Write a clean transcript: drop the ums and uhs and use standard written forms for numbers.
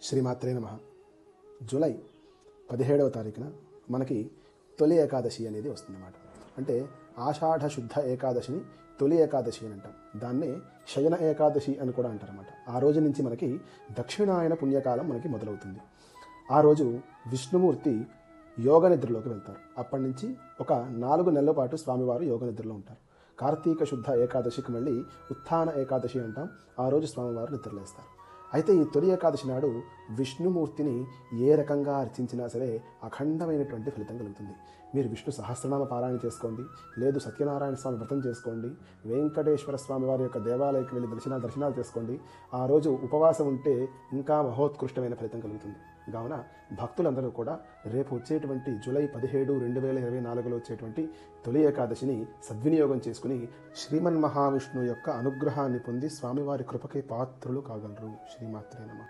శ్రీమాత్రే నమః. జూలై 17వ తారీఖున మనకి తొలి ఏకాదశి అనేది వస్తుందన్నమాట. అంటే ఆషాఢ శుద్ధ ఏకాదశిని తొలి ఏకాదశి అని అంటాం. దాన్నే శయన ఏకాదశి అని కూడా అంటారన్నమాట. ఆ రోజు నుంచి మనకి దక్షిణాయన పుణ్యకాలం మనకి మొదలవుతుంది. ఆ రోజు విష్ణుమూర్తి యోగ నిద్రలోకి వెళ్తారు. అప్పటి నుంచి ఒక 4 నెలల పాటు స్వామివారు యోగ నిద్రలో ఉంటారు. కార్తీక శుద్ధ ఏకాదశికి మళ్ళీ ఉత్థాన ఏకాదశి అంటాం. ఆ రోజు స్వామివారు నిద్రలేస్తారు. అయితే ఈ తొలి ఏకాదశి నాడు విష్ణుమూర్తిని ఏ రకంగా అర్చించినా సరే అఖండమైనటువంటి ఫలితం కలుగుతుంది. మీరు విష్ణు సహస్రనామ పారాయణ చేసుకోండి, లేదు సత్యనారాయణ స్వామి వ్రతం చేసుకోండి, వెంకటేశ్వర స్వామి వారి యొక్క దేవాలయకి వెళ్ళి దర్శనాలు చేసుకోండి. ఆ రోజు ఉపవాసం ఉంటే ఇంకా మహోత్కృష్టమైన ఫలితం కలుగుతుంది. కావున భక్తులందరూ కూడా రేపు వచ్చేటువంటి జూలై 17, 2024లో వచ్చేటువంటి తొలి ఏకాదశిని సద్వినియోగం చేసుకుని శ్రీమన్ మహావిష్ణువు యొక్క అనుగ్రహాన్ని పొంది స్వామివారి కృపకి పాత్రులు కాగలరు. శ్రీమాత్రే నమః.